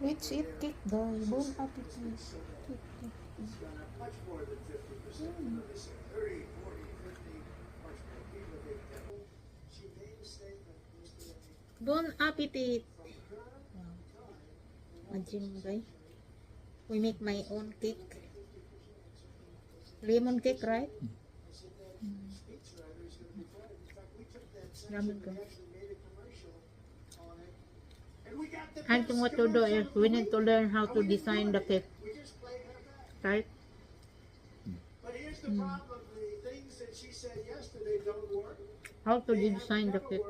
Let's eat cake, guys. Bon appetit. Cake, cake. Bon appetit. Imagine, guys. We make my own cake. Lemon cake, right? Ramen ko. I think what to do is we need to learn how to design the cake. Right? How to design the cake.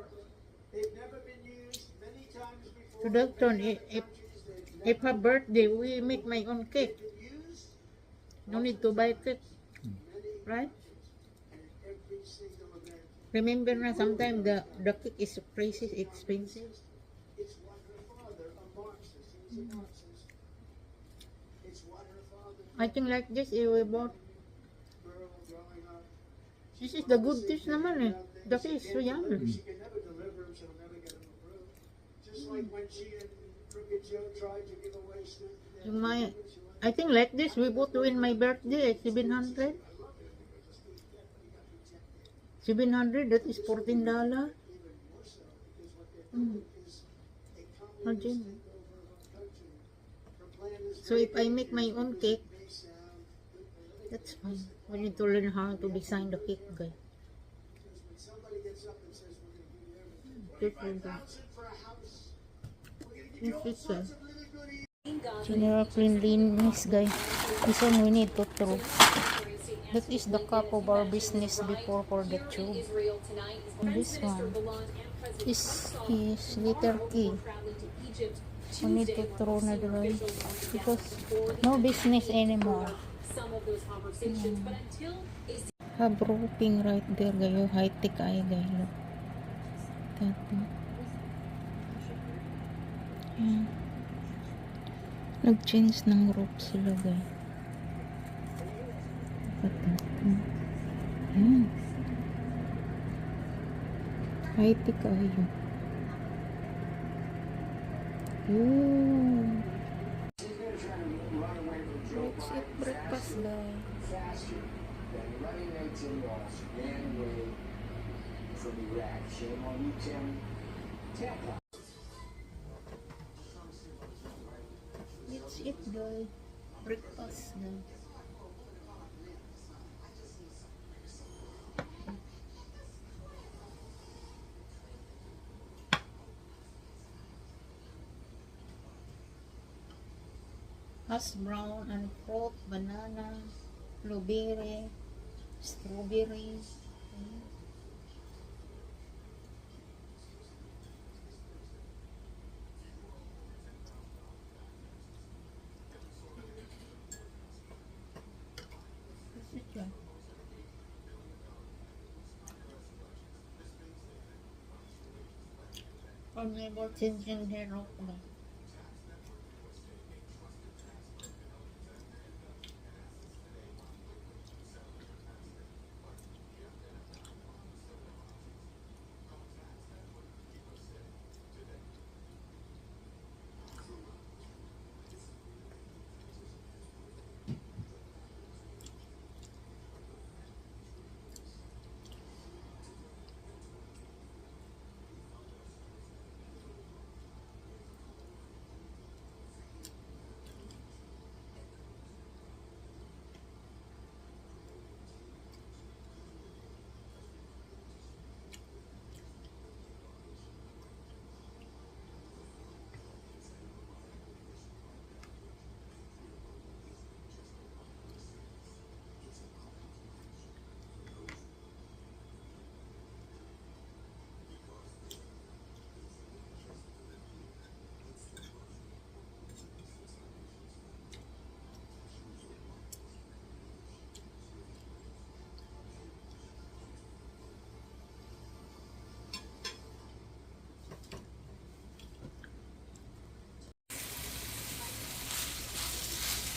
So that's turn if her birthday we make my own cake. No need to buy cake. Right? Remember na sometimes the cake is crazy expensive. I think like this we bought. This is the good dish naman eh. The cake is so yummy. I think like this we bought in my birthday 700. 700, that is $14. Imagine. So if I make my own cake, that's fine. We need to learn how to design the cake, guys. General cleanliness, guys. This one we need to throw. That is the cup of our business before for the tube. And this one, this is letter K. We need to throw na dry because no business anymore. Have roofing right there, gayo. High tech ay, guys. Look. That one. Yeah. Nag-change ng roof sila, guys. High tech ayo. Let's eat breakfast, guys. Let's eat, guys. Breakfast, guys. Hash brown and fruit, banana, blueberry, strawberry. Only about changing hair off.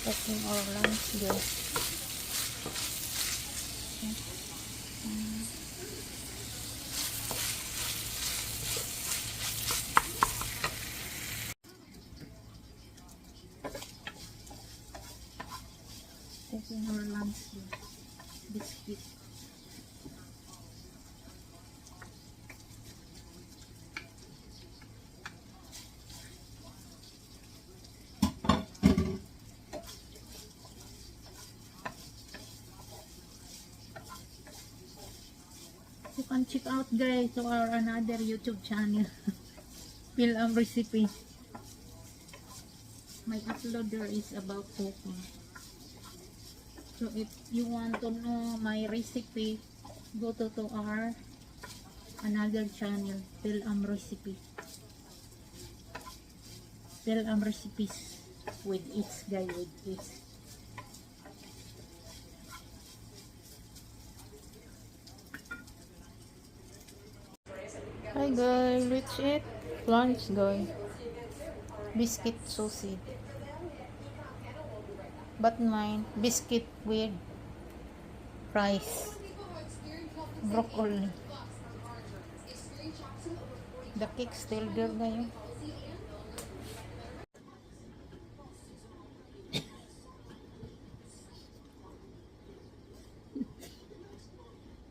Taking our lunch, guys. check out guys to our another YouTube channel. Pilam recipe. My upload there is about cooking. So if you want to know my recipe, go to our another channel, Pilam Recipe. Pilam Recipes with its guy with its. Hi guys, let's eat lunch guys. Biscuit sausage. But mine, biscuit with rice, broccoli. The cake still there ngayon.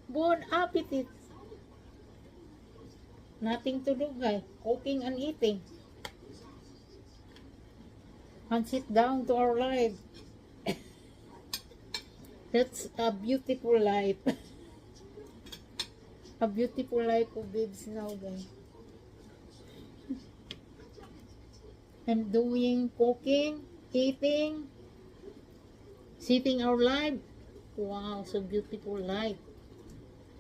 Bon appetit. Nothing to do guys. Cooking and eating. And sit down to our life. That's a beautiful life. A beautiful life of babes now guys. I'm doing cooking, eating, sitting our life. Wow, so beautiful life.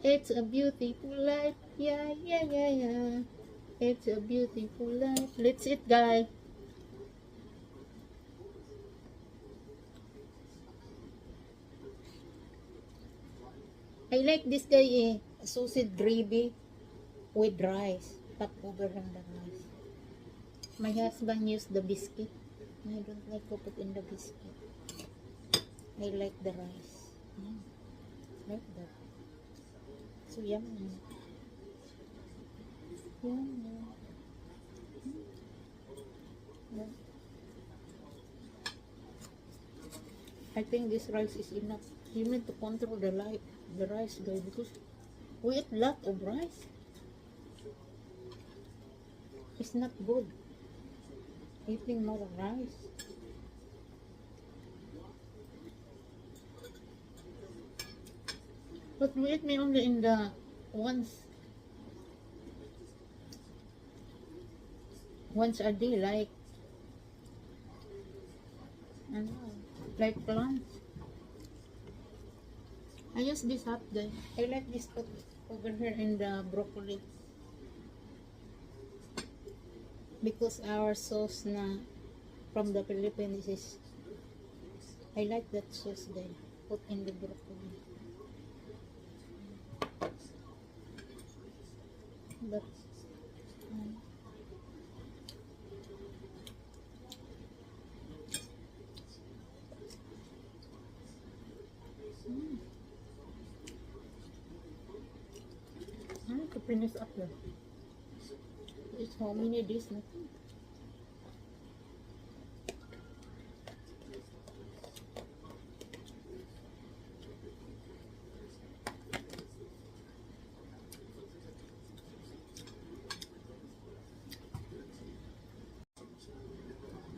It's a beautiful life. Yeah, yeah, yeah, yeah. It's a beautiful life. Let's eat guys. I like this guy sausage gravy with rice. Top over lang the rice. My husband used the biscuit. I don't like to put in the biscuit. I like the rice. Like that. So yummy. Yummy. Yeah. I think this rice is enough. You need to control the rice guys, because we eat lot of rice. It's not good eating more rice. But we eat me only in the once a day, like like lunch. I use this hot guy. I like this cook over here in the broccoli, because our sauce na from the Philippines is, I like that sauce guy. Put in the broccoli. But I need to finish up there. It's how many days na?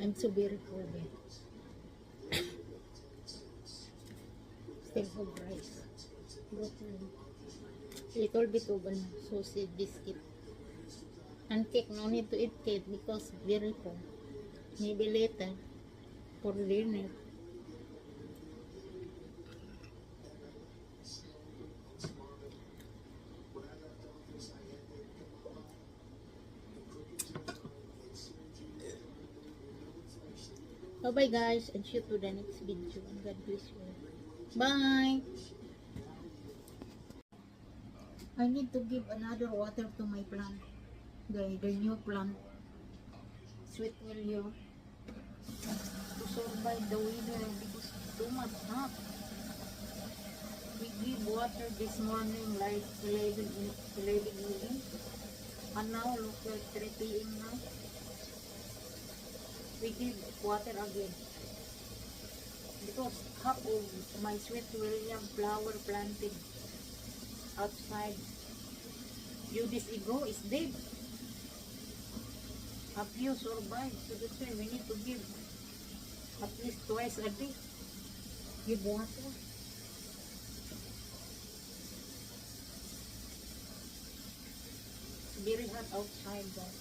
I'm so very full there. Still have rice. Broccoli. Little bit of sausage biscuit. And cake, no need to eat cake because very full. Maybe later for dinner. Bye bye guys, and see you to the next video. And God bless you. Bye. I need to give another water to my plant. The new plant. Sweet willow. To survive the winter because too much hot. We give water this morning like 11 a.m. And now look like 3 p.m. now. We give water again. Because half of my sweet william flower planted outside 2 days ago is dead. A few survived, so that's why we need to give at least twice a day. Give water. very hot outside, guys.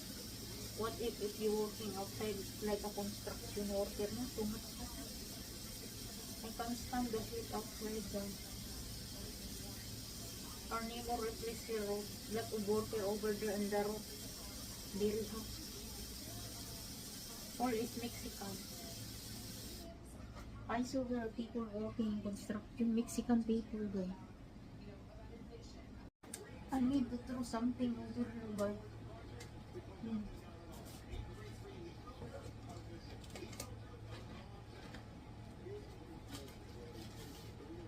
What if you're working outside like a construction worker na? Too much hot. I can't stand the heat outside, guys. Our neighbor replaced her roof. Lot of water over there in the roof. Very hot. All is Mexican. I saw there are people working in construction. Mexican people, guys. I need to throw something over here, guys.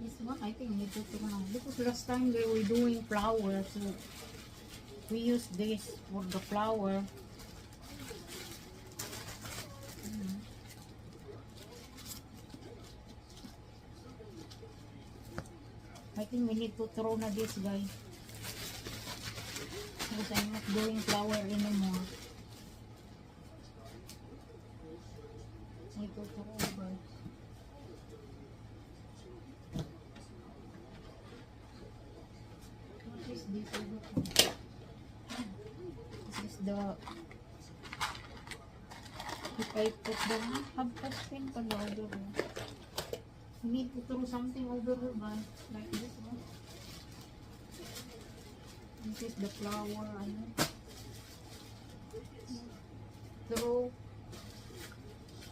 This one, I think, need to throw now. Because last time they were doing flour, so we use this for the flour. I think we need to throw na this, guys. Because I'm not doing flour anymore. Need to throw, guys. What is this? This is the... If I put the... Have to spin pa over. We need to throw something over here, guys. Like this one. This is the flour. Throw.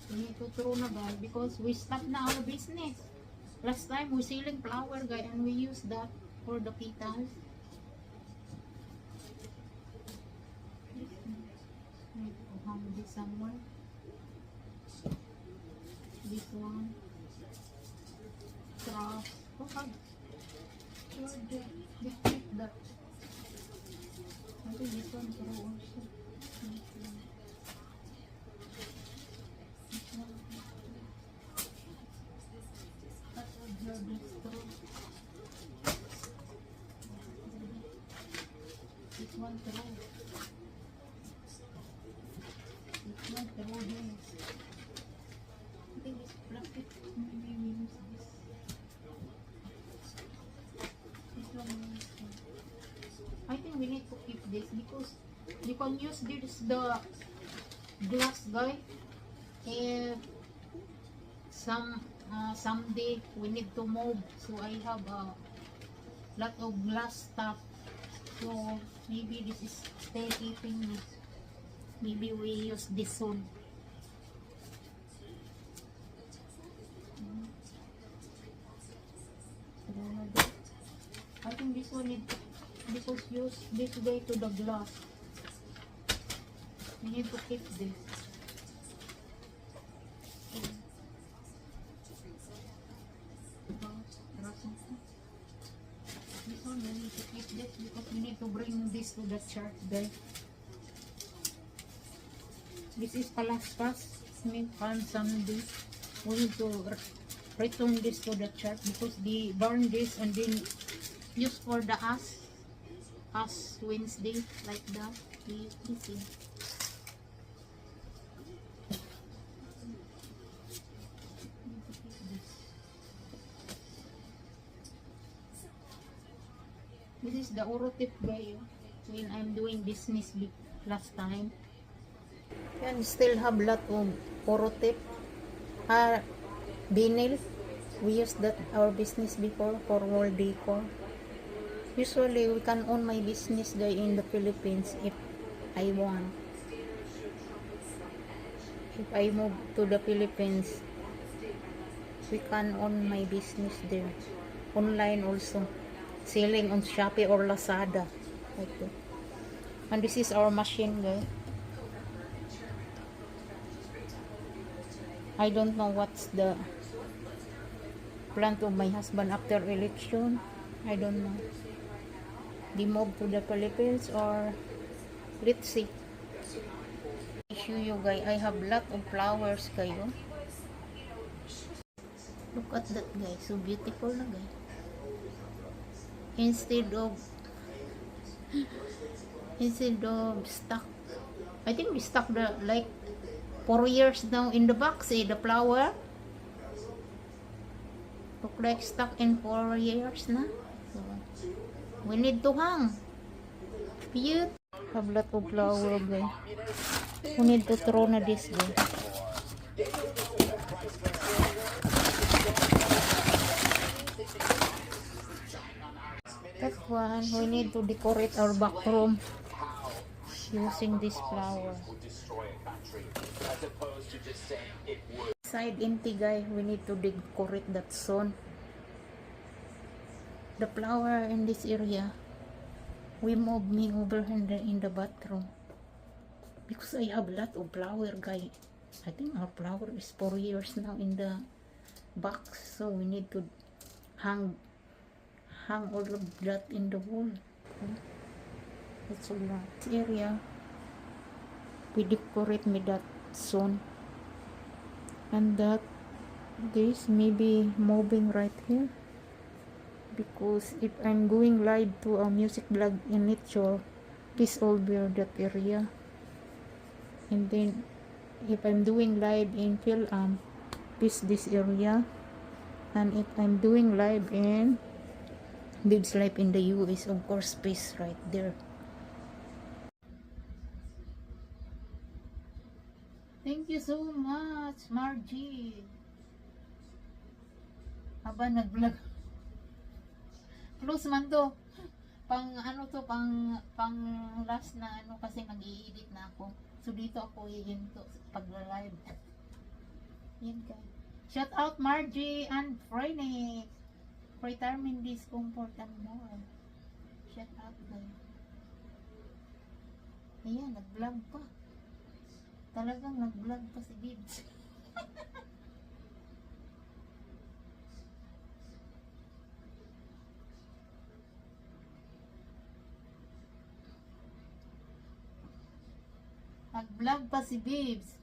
We need to throw na, guys, because we stopped na our business. Last time we selling flour, guys, and we use that for the pitas. Need to hang this somewhere. This one. Trust. Oh, God. They keep that. I think this one throw also. That's what your this throw. This one throw. This one throw this. I think this plastic. Maybe we use this. I think we need to keep this because you can use this the glass, guy. If someday we need to move, so I have a lot of glass stuff. So maybe this is stay keeping this. Maybe we use this one. I think this one need because use this way to the glass. We need to keep this. This one we need to keep this because we need to bring this to the church, guys. This is palaspas. Mean on Sunday. We need to return this to the church because they burn this and then use for the Ash Wednesday, like that. We see. This is the oro tip, guys. When I'm doing business last time. Yan, still have lot of oro tip. Vinyl. We used that our business before for wall decor. Usually we can own my business there in the Philippines if I want. If I move to the Philippines, we can own my business there. Online also. Selling on Shopee or Lazada. Like that. And this is our machine, guys. I don't know what's the plan of my husband after election. I don't know. They move to the Philippines or let's see. I show you guys. I have lot of flowers, kayo. Look at that, guys. So beautiful na, guys. Instead of stock, I think we stuck the like 4 years now in the box, the flower. Look like stuck in 4 years na. So, we need to hang. Beautiful. Hablat of flower guys. We need to throw na this guys. That one, we need to decorate our back room using this flower. Side empty guy, we need to decorate that zone. The flower in this area, we move me over in the bathroom because I have lot of flower guy. I think our flower is 4 years now in the box, so we need to hang all of that in the wall. Okay. That's all right. This area, we decorate me that zone, and that this maybe moving right here, because if I'm going live to a music blog in nature, this all be that area. And then if I'm doing live in Phil-Am, this area. And if I'm doing live in Bib's Life in the US, of course space right there. Thank you so much, Margie. Haba nag-vlog. Close man to. Pang ano to, pang last na ano kasi mag-i-edit na ako. So dito ako ihinto pag-live. Yan guys. Shout out Margie and Franny. Retirement discomfort and more. Shout out guys. Ayan, nag-vlog pa. Talagang nag-vlog pa si Bibs. Nag-vlog pa si Bibs.